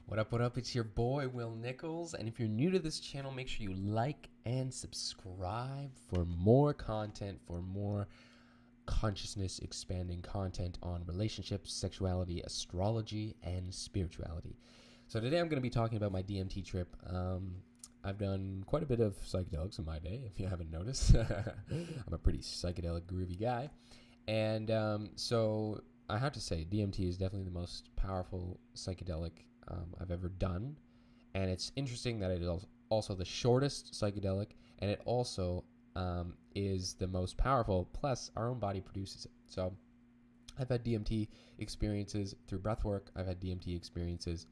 What up, what up? It's your boy, Will Nichols. And if you're new to this channel, make sure you like and subscribe for more content, for more consciousness expanding content on relationships, sexuality, astrology, and spirituality. So today I'm going to be talking about my DMT trip. I've done quite a bit of psychedelics in my day, if you haven't noticed. I'm a pretty psychedelic, groovy guy. And so I have to say, DMT is definitely the most powerful psychedelic I've ever done. And it's interesting that it is also the shortest psychedelic, and it also is the most powerful, plus our own body produces it. So I've had DMT experiences through breathwork. I've had DMT experiences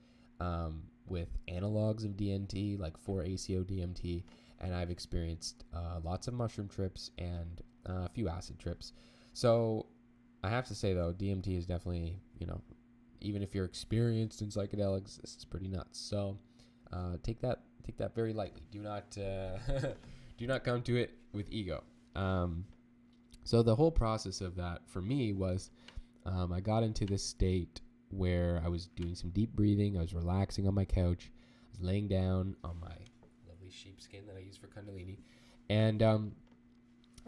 with analogs of DMT, like 4-ACO DMT, and I've experienced lots of mushroom trips and a few acid trips. So I have to say, though, DMT is definitely, even if you're experienced in psychedelics, this is pretty nuts. So take that very lightly. Do not do not come to it with ego. So the whole process of that for me was I got into this state where I was doing some deep breathing. I was relaxing on my couch. I was laying down on my lovely sheepskin that I use for Kundalini. And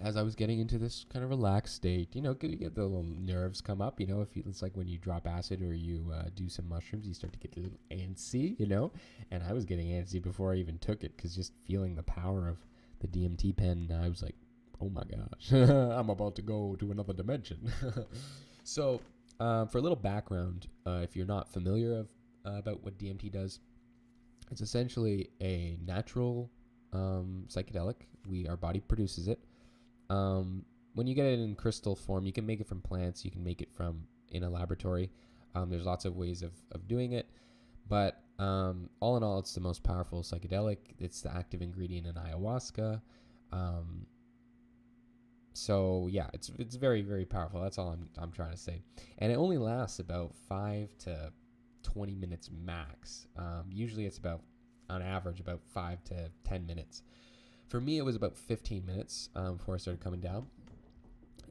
as I was getting into this kind of relaxed state, you get the little nerves come up, it's like when you drop acid or you do some mushrooms, you start to get a little antsy, and I was getting antsy before I even took it, because just feeling the power of the DMT pen, I was like, oh my gosh, I'm about to go to another dimension. So for a little background, if you're not familiar about what DMT does, it's essentially a natural psychedelic. Our body produces it. When you get it in crystal form, you can make it from plants, you can make it from in a laboratory. There's lots of ways of doing it, but all in all, it's the most powerful psychedelic. It's the active ingredient in ayahuasca. So yeah, it's very, very powerful. That's all I'm trying to say. And it only lasts about 5 to 20 minutes max. Usually it's on average, about 5 to 10 minutes. For me, it was about 15 minutes before I started coming down.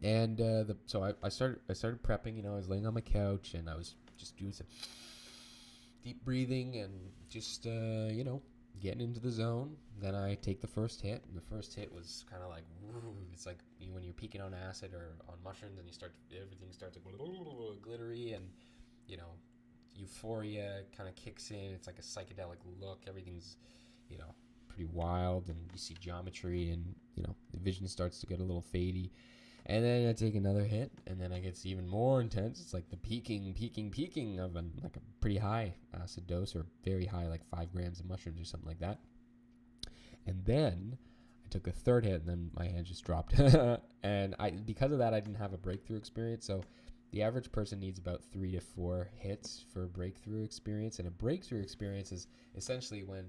And so I started prepping. I was laying on my couch and I was just doing some deep breathing and just getting into the zone. Then I take the first hit, and the first hit was kind of like, woo, it's like when you're peaking on acid or on mushrooms, and everything starts to go glittery, and euphoria kind of kicks in. It's like a psychedelic look. Everything's pretty wild, and you see geometry, and the vision starts to get a little fadey. And then I take another hit, and then it gets even more intense. It's like the peaking of like a pretty high acid dose, or very high, like 5 grams of mushrooms or something like that. And then I took a third hit, and then my hand just dropped. And because of that, I didn't have a breakthrough experience. So the average person needs about 3 to 4 hits for a breakthrough experience. And a breakthrough experience is essentially when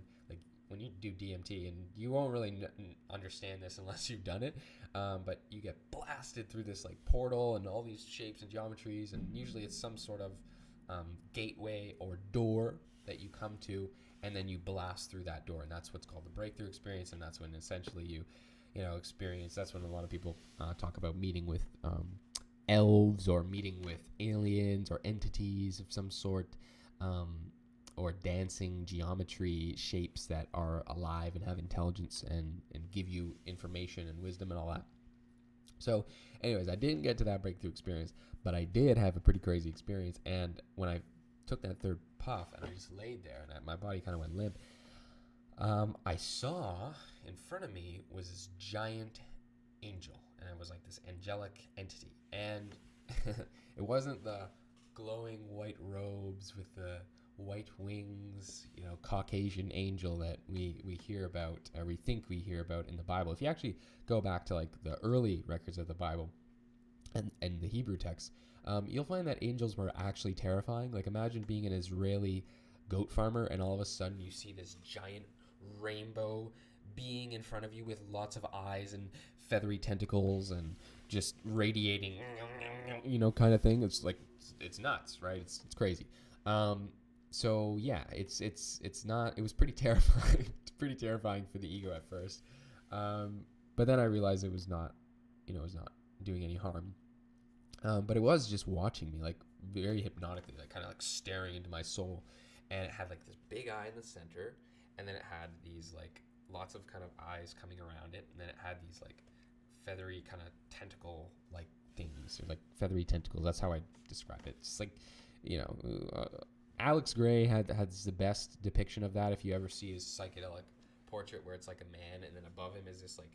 you do DMT, and you won't really understand this unless you've done it, but you get blasted through this like portal and all these shapes and geometries, and usually it's some sort of gateway or door that you come to, and then you blast through that door, and that's what's called the breakthrough experience. And that's when essentially you experience, that's when a lot of people talk about meeting with elves, or meeting with aliens or entities of some sort, or dancing geometry shapes that are alive and have intelligence and give you information and wisdom and all that. So anyways, I didn't get to that breakthrough experience, but I did have a pretty crazy experience. And when I took that third puff and I just laid there and my body kind of went limp, I saw in front of me was this giant angel, and it was like this angelic entity. And it wasn't the glowing white robes with the white wings, Caucasian angel that we hear about, or we think we hear about in the Bible. If you actually go back to like the early records of the Bible and the Hebrew text, you'll find that angels were actually terrifying. Like, imagine being an Israeli goat farmer, and all of a sudden you see this giant rainbow being in front of you with lots of eyes and feathery tentacles and just radiating, kind of thing. It's like, it's nuts, right? It's crazy. So yeah, it was pretty terrifying. It's pretty terrifying for the ego at first. But then I realized it was not doing any harm. But it was just watching me, like, very hypnotically, like kind of like staring into my soul. and it had like this big eye in the center, and then it had these like lots of kind of eyes coming around it, and then it had these like feathery kind of tentacle like things, or like feathery tentacles. That's how I describe it. It's like, you know, Alex Gray has the best depiction of that. If you ever see his psychedelic portrait, where it's like a man, and then above him is this like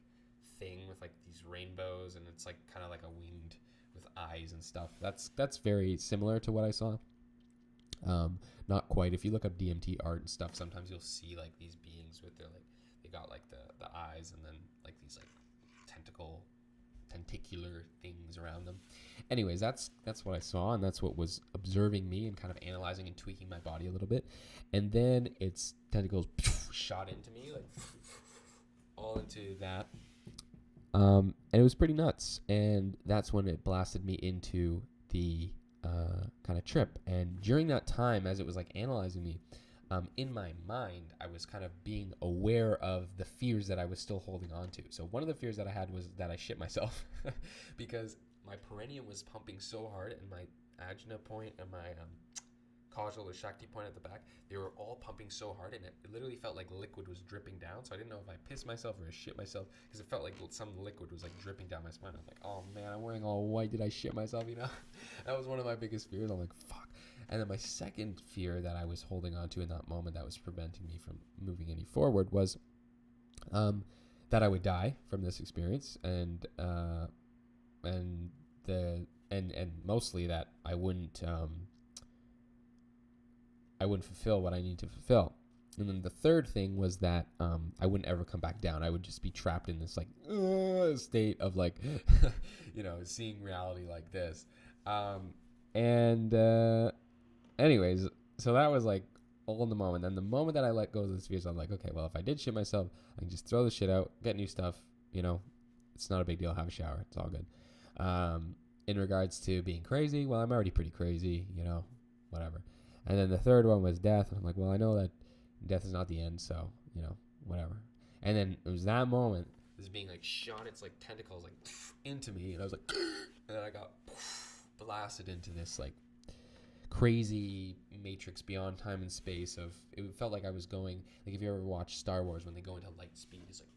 thing with like these rainbows, and it's like kind of like a winged with eyes and stuff. That's very similar to what I saw. Not quite. If you look up DMT art and stuff, sometimes you'll see like these beings with their like, they got like the eyes, and then like these like tentacular things around them. Anyways, that's what I saw, and that's what was observing me and kind of analyzing and tweaking my body a little bit. And then its tentacles shot into me, like all into that. And it was pretty nuts. And that's when it blasted me into the kind of trip. And during that time, as it was like analyzing me, in my mind, I was kind of being aware of the fears that I was still holding on to. So one of the fears that I had was that I shit myself because my perineum was pumping so hard, and my agna point and my causal or shakti point at the back, they were all pumping so hard, and it literally felt like liquid was dripping down. So I didn't know if I pissed myself or I shit myself, because it felt like some liquid was like dripping down my spine. I was like, oh man, I'm wearing all white. Did I shit myself? You know, that was one of my biggest fears. I'm like, fuck. And then my second fear that I was holding on to in that moment that was preventing me from moving any forward was that I would die from this experience, and mostly that I wouldn't fulfill what I need to fulfill. And then the third thing was that I wouldn't ever come back down. I would just be trapped in this like state of like, you know, seeing reality like this. Anyways, so that was like all in the moment. And the moment that I let go of those fears, I'm like, okay, well, if I did shit myself, I can just throw the shit out, get new stuff. You know, it's not a big deal. Have a shower. It's all good. In regards to being crazy, well, I'm already pretty crazy, you know, whatever. And then the third one was death. And I'm like, well, I know that death is not the end, so, you know, whatever. And then it was that moment, this being like shot its like tentacles like into me, and I was like, and then I got blasted into this like crazy matrix beyond time and space of, it felt like I was going, like if you ever watch Star Wars, when they go into light speed, it's like,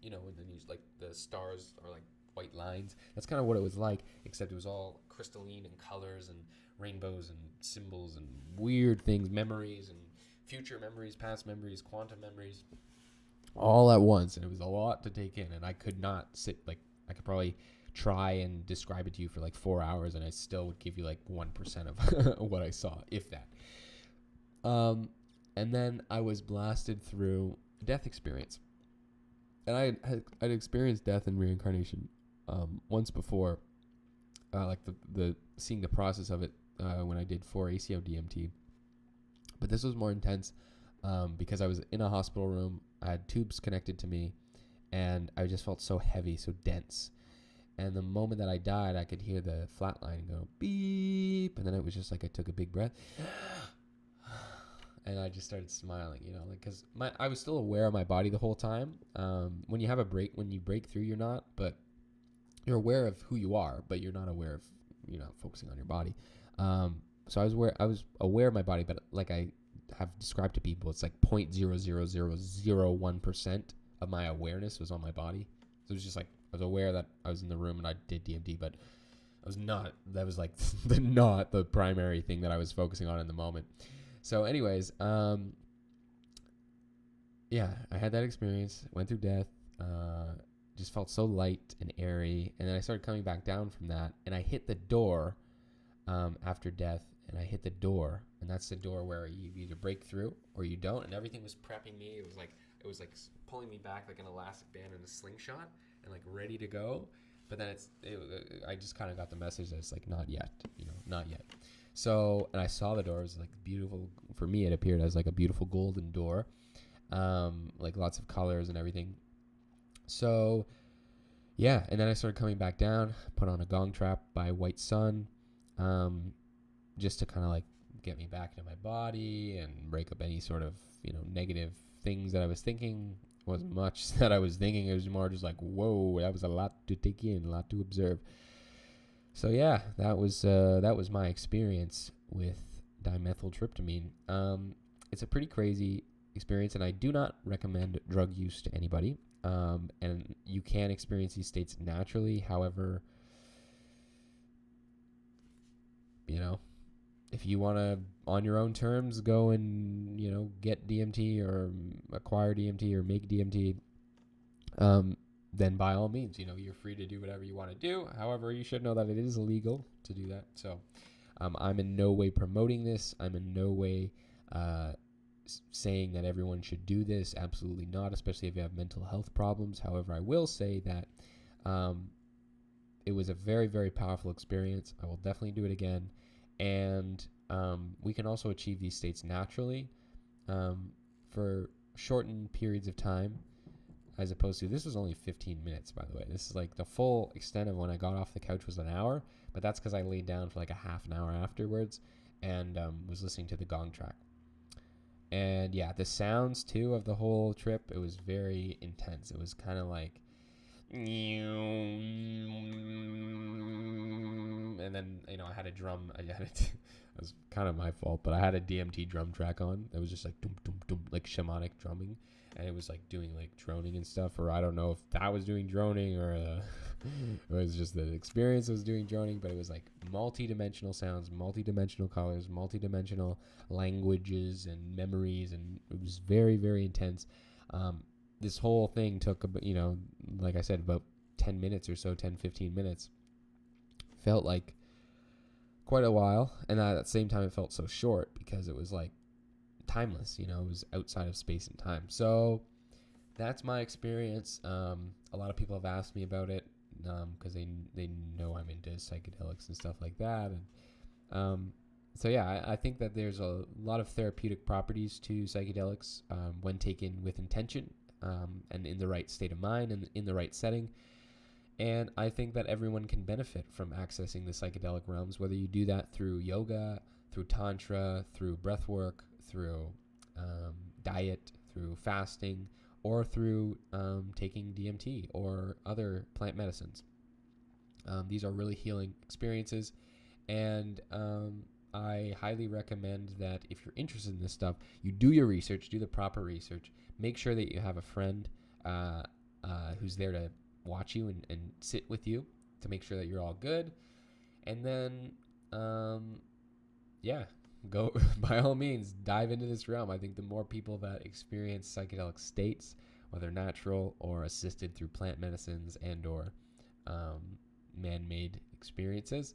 you know, and then you like the stars are like white lines. That's kind of what it was like, except it was all crystalline and colors and rainbows and symbols and weird things, memories and future memories, past memories, quantum memories, all at once. And it was a lot to take in, and I could not sit, like I could probably try and describe it to you for like 4 hours, and I still would give you like 1% of what I saw, if that. And then I was blasted through a death experience, and I'd experienced death and reincarnation once before, like the seeing the process of it when I did 4 ACO DMT. But this was more intense because I was in a hospital room. I had tubes connected to me, and I just felt so heavy, so dense. And the moment that I died, I could hear the flatline go beep, and then it was just like I took a big breath, and I just started smiling, you know, like because I was still aware of my body the whole time. When you have a break, when you break through, you're not, but you're aware of who you are, but you're not aware of, you're not focusing on your body. So I was aware of my body, but like I have described to people, it's like 0.00001% of my awareness was on my body. So it was just like, I was aware that I was in the room and I did DMT, but I was not, that was like not the primary thing that I was focusing on in the moment. So anyways, yeah, I had that experience, went through death, just felt so light and airy. And then I started coming back down from that, and I hit the door after death, and I hit the door, and that's the door where you either break through or you don't. And everything was prepping me. It was like pulling me back like an elastic band in a slingshot, and like ready to go. But then I just kind of got the message that it's like, not yet, you know, not yet. So, and I saw the door. It was like beautiful. For me, it appeared as like a beautiful golden door, like lots of colors and everything. So yeah, and then I started coming back down, put on a gong trap by White Sun, just to kind of like get me back into my body and break up any sort of, you know, negative things that I was thinking. Wasn't much that I was thinking. It was more just like, whoa, that was a lot to take in, a lot to observe. So yeah, that was my experience with dimethyltriptamine. It's a pretty crazy experience, and I do not recommend drug use to anybody. And you can experience these states naturally. However, if you want to, on your own terms, go and, get DMT or acquire DMT or make DMT, then by all means, you're free to do whatever you want to do. However, you should know that it is illegal to do that. So I'm in no way promoting this. I'm in no way saying that everyone should do this. Absolutely not, especially if you have mental health problems. However, I will say that it was a very, very powerful experience. I will definitely do it again. And we can also achieve these states naturally for shortened periods of time, as opposed to, this was only 15 minutes, by the way. This is like the full extent of when I got off the couch was an hour, but that's because I laid down for like a half an hour afterwards and was listening to the gong track. And yeah, the sounds too of the whole trip, it was very intense. It was kind of like, and then I had a drum. It was kind of my fault, but I had a DMT drum track on. It was just like dum dum dum, like shamanic drumming, and it was like doing like droning and stuff. Or I don't know if that was doing droning or it was just the experience was doing droning. But it was like multi-dimensional sounds, multi-dimensional colors, multi-dimensional languages and memories, and it was very, very intense. This whole thing took, like I said, about 10 minutes or so, 10, 15 minutes. Felt like quite a while. And at the same time, it felt so short because it was like timeless, it was outside of space and time. So that's my experience. A lot of people have asked me about it because they know I'm into psychedelics and stuff like that. And so yeah, I think that there's a lot of therapeutic properties to psychedelics when taken with intention. And in the right state of mind and in the right setting. And I think that everyone can benefit from accessing the psychedelic realms, whether you do that through yoga, through tantra, through breath work, through diet, through fasting, or through taking DMT or other plant medicines. These are really healing experiences. And I highly recommend that if you're interested in this stuff, you do your research, do the proper research. Make sure that you have a friend who's there to watch you and sit with you to make sure that you're all good. And then, go by all means, dive into this realm. I think the more people that experience psychedelic states, whether natural or assisted through plant medicines and or man-made experiences,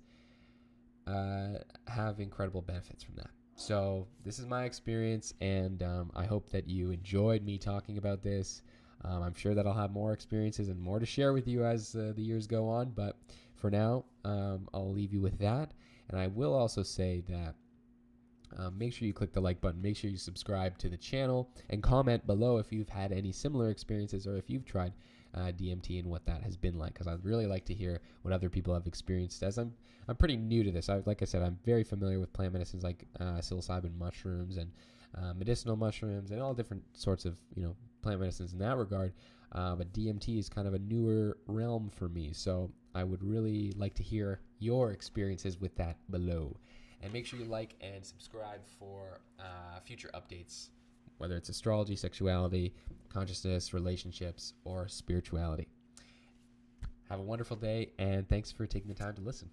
have incredible benefits from that. So this is my experience, and I hope that you enjoyed me talking about this. I'm sure that I'll have more experiences and more to share with you as the years go on, but for now, I'll leave you with that. And I will also say that make sure you click the like button, make sure you subscribe to the channel, and comment below if you've had any similar experiences or if you've tried DMT and what that has been like, because I'd really like to hear what other people have experienced, as I'm pretty new to this. Like I said, I'm very familiar with plant medicines like psilocybin mushrooms and medicinal mushrooms and all different sorts of plant medicines in that regard, but DMT is kind of a newer realm for me, so I would really like to hear your experiences with that below. And make sure you like and subscribe for future updates, whether it's astrology, sexuality, consciousness, relationships, or spirituality. Have a wonderful day, and thanks for taking the time to listen.